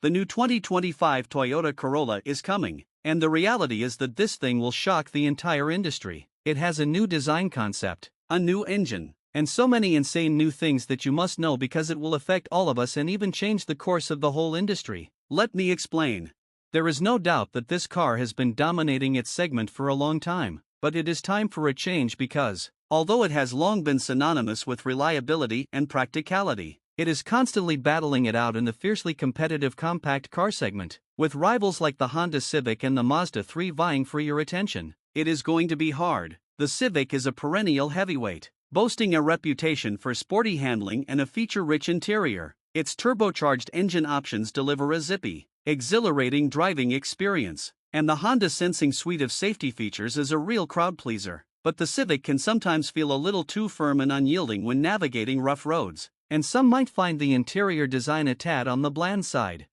The new 2025 Toyota Corolla is coming, and the reality is that this thing will shock the entire industry. It has a new design concept, a new engine, and so many insane new things that you must know because it will affect all of us and even change the course of the whole industry. Let me explain. There is no doubt that this car has been dominating its segment for a long time, but it is time for a change because, although it has long been synonymous with reliability and practicality, it is constantly battling it out in the fiercely competitive compact car segment, with rivals like the Honda Civic and the Mazda 3 vying for your attention. It is going to be hard. The Civic is a perennial heavyweight, boasting a reputation for sporty handling and a feature-rich interior. Its turbocharged engine options deliver a zippy, exhilarating driving experience, and the Honda Sensing suite of safety features is a real crowd pleaser. But the Civic can sometimes feel a little too firm and unyielding when navigating rough roads, and some might find the interior design a tad on the bland side.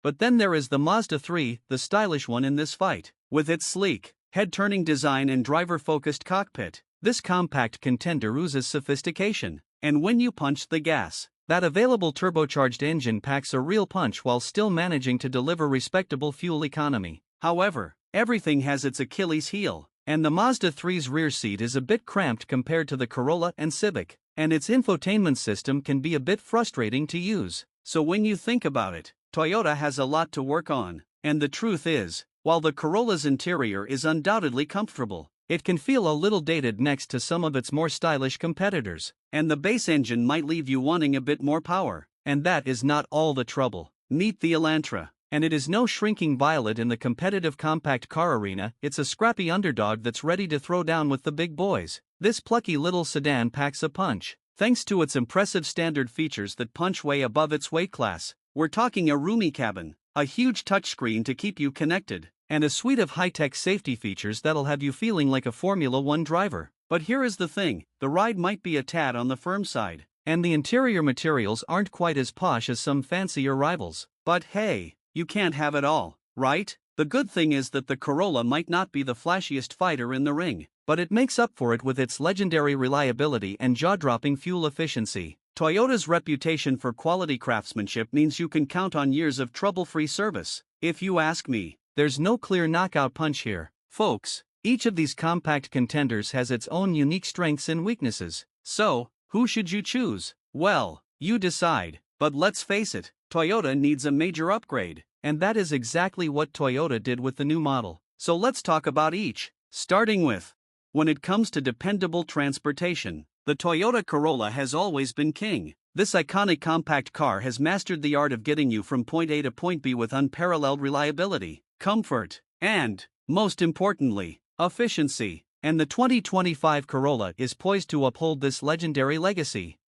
But then there is the Mazda 3, the stylish one in this fight. With its sleek, head-turning design and driver-focused cockpit, this compact contender oozes sophistication. And when you punch the gas, that available turbocharged engine packs a real punch while still managing to deliver respectable fuel economy. However, everything has its Achilles heel, and the Mazda 3's rear seat is a bit cramped compared to the Corolla and Civic, and its infotainment system can be a bit frustrating to use. So when you think about it, Toyota has a lot to work on, and the truth is, while the Corolla's interior is undoubtedly comfortable, it can feel a little dated next to some of its more stylish competitors, and the base engine might leave you wanting a bit more power. And that is not all the trouble. Meet the Elantra, and it is no shrinking violet in the competitive compact car arena. It's a scrappy underdog that's ready to throw down with the big boys. This plucky little sedan packs a punch, thanks to its impressive standard features that punch way above its weight class. We're talking a roomy cabin, a huge touchscreen to keep you connected, and a suite of high-tech safety features that'll have you feeling like a Formula One driver. But here is the thing, the ride might be a tad on the firm side, and the interior materials aren't quite as posh as some fancier rivals. But hey, you can't have it all, right? The good thing is that the Corolla might not be the flashiest fighter in the ring, but it makes up for it with its legendary reliability and jaw-dropping fuel efficiency. Toyota's reputation for quality craftsmanship means you can count on years of trouble-free service. If you ask me, there's no clear knockout punch here, folks. Each of these compact contenders has its own unique strengths and weaknesses. So, who should you choose? Well, you decide. But let's face it, Toyota needs a major upgrade, and that is exactly what Toyota did with the new model. So let's talk about each, starting with, when it comes to dependable transportation, the Toyota Corolla has always been king. This iconic compact car has mastered the art of getting you from point A to point B with unparalleled reliability, comfort, and, most importantly, efficiency. And the 2025 Corolla is poised to uphold this legendary legacy.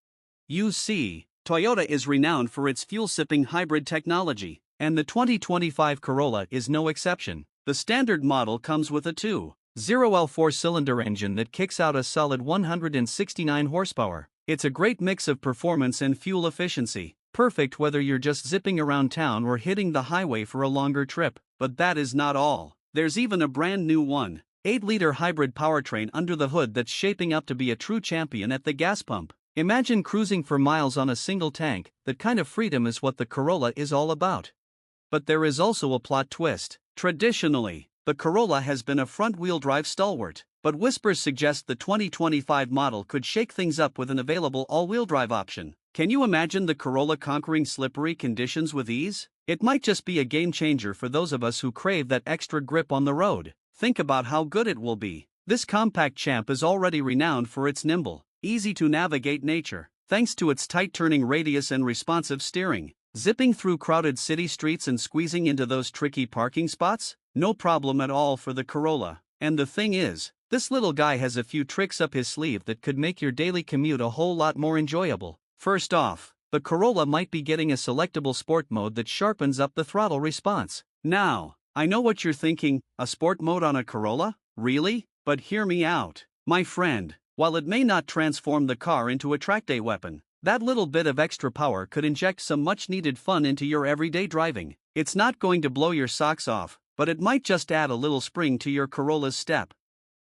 You see, Toyota is renowned for its fuel-sipping hybrid technology, and the 2025 Corolla is no exception. The standard model comes with a 2.0 L 4-cylinder engine that kicks out a solid 169 horsepower. It's a great mix of performance and fuel efficiency, perfect whether you're just zipping around town or hitting the highway for a longer trip. But that is not all. There's even a brand new 1.8-liter hybrid powertrain under the hood that's shaping up to be a true champion at the gas pump. Imagine cruising for miles on a single tank. That kind of freedom is what the Corolla is all about. But there is also a plot twist. Traditionally, the Corolla has been a front-wheel drive stalwart, but whispers suggest the 2025 model could shake things up with an available all-wheel drive option. Can you imagine the Corolla conquering slippery conditions with ease? It might just be a game-changer for those of us who crave that extra grip on the road. Think about how good it will be. This compact champ is already renowned for its nimble, easy-to-navigate nature, thanks to its tight turning radius and responsive steering. Zipping through crowded city streets and squeezing into those tricky parking spots? No problem at all for the Corolla. And the thing is, this little guy has a few tricks up his sleeve that could make your daily commute a whole lot more enjoyable. First off, the Corolla might be getting a selectable sport mode that sharpens up the throttle response. Now, I know what you're thinking, a sport mode on a Corolla? Really? But hear me out, my friend. While it may not transform the car into a track day weapon, that little bit of extra power could inject some much-needed fun into your everyday driving. It's not going to blow your socks off, but it might just add a little spring to your Corolla's step.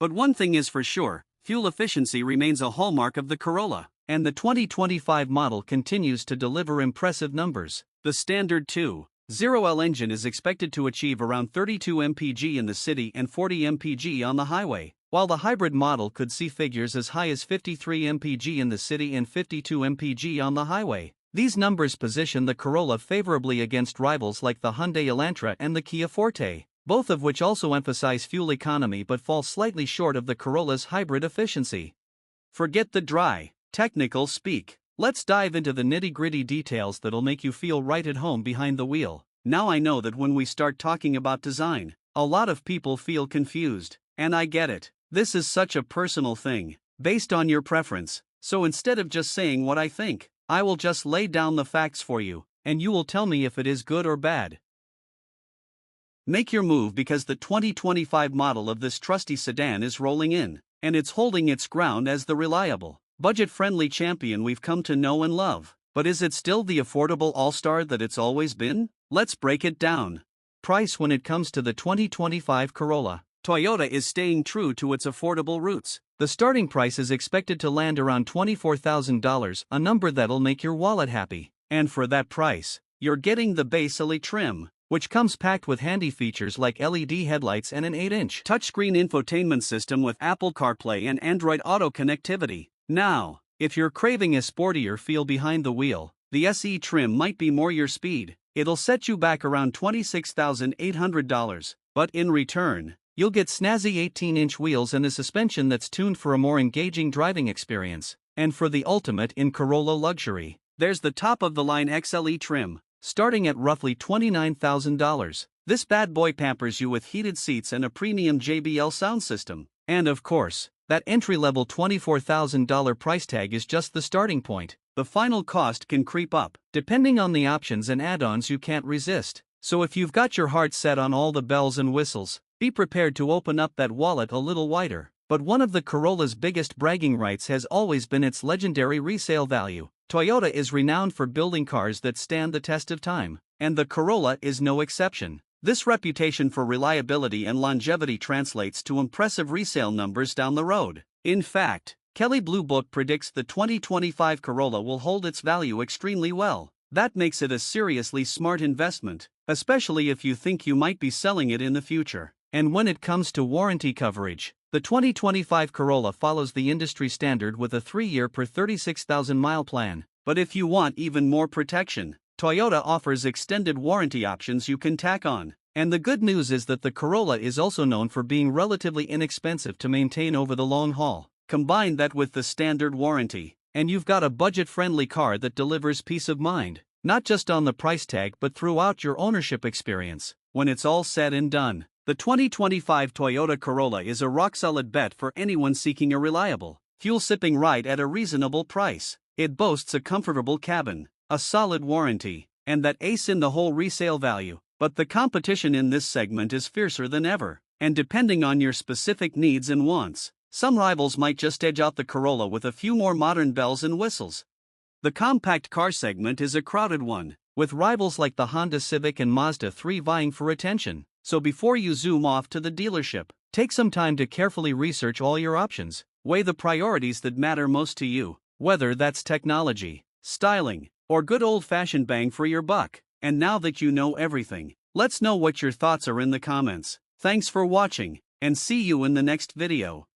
But one thing is for sure, fuel efficiency remains a hallmark of the Corolla, and the 2025 model continues to deliver impressive numbers. The standard 2.0 0L engine is expected to achieve around 32 mpg in the city and 40 mpg on the highway, while the hybrid model could see figures as high as 53 mpg in the city and 52 mpg on the highway. These numbers position the Corolla favorably against rivals like the Hyundai Elantra and the Kia Forte, both of which also emphasize fuel economy but fall slightly short of the Corolla's hybrid efficiency. Forget the dry, technical speak. Let's dive into the nitty-gritty details that'll make you feel right at home behind the wheel. Now I know that when we start talking about design, a lot of people feel confused, and I get it. This is such a personal thing, based on your preference, so instead of just saying what I think, I will just lay down the facts for you, and you will tell me if it is good or bad. Make your move because the 2025 model of this trusty sedan is rolling in, and it's holding its ground as the reliable, budget-friendly champion we've come to know and love. But is it still the affordable all-star that it's always been? Let's break it down. Price. When it comes to the 2025 Corolla, Toyota is staying true to its affordable roots. The starting price is expected to land around $24,000, a number that'll make your wallet happy. And for that price, you're getting the base Elite trim, which comes packed with handy features like LED headlights and an 8-inch touchscreen infotainment system with Apple CarPlay and Android Auto connectivity. Now, if you're craving a sportier feel behind the wheel, the SE trim might be more your speed. It'll set you back around $26,800, but in return, you'll get snazzy 18-inch wheels and a suspension that's tuned for a more engaging driving experience. And for the ultimate in Corolla luxury, there's the top-of-the-line XLE trim, starting at roughly $29,000. This bad boy pampers you with heated seats and a premium JBL sound system. And of course, that entry-level $24,000 price tag is just the starting point. The final cost can creep up, depending on the options and add-ons you can't resist. So if you've got your heart set on all the bells and whistles, be prepared to open up that wallet a little wider. But one of the Corolla's biggest bragging rights has always been its legendary resale value. Toyota is renowned for building cars that stand the test of time, and the Corolla is no exception. This reputation for reliability and longevity translates to impressive resale numbers down the road. In fact, Kelley Blue Book predicts the 2025 Corolla will hold its value extremely well. That makes it a seriously smart investment, especially if you think you might be selling it in the future. And when it comes to warranty coverage, the 2025 Corolla follows the industry standard with a 3-year per 36,000-mile plan. But if you want even more protection, Toyota offers extended warranty options you can tack on. And the good news is that the Corolla is also known for being relatively inexpensive to maintain over the long haul. Combine that with the standard warranty, and you've got a budget-friendly car that delivers peace of mind, not just on the price tag but throughout your ownership experience. When it's all said and done, the 2025 Toyota Corolla is a rock-solid bet for anyone seeking a reliable, fuel-sipping ride at a reasonable price. It boasts a comfortable cabin, a solid warranty, and that ace in the hole resale value. But the competition in this segment is fiercer than ever, and depending on your specific needs and wants, some rivals might just edge out the Corolla with a few more modern bells and whistles. The compact car segment is a crowded one, with rivals like the Honda Civic and Mazda 3 vying for attention. So before you zoom off to the dealership, take some time to carefully research all your options. Weigh the priorities that matter most to you, whether that's technology, styling, or good old-fashioned bang for your buck. And now that you know everything, let's know what your thoughts are in the comments. Thanks for watching, and see you in the next video.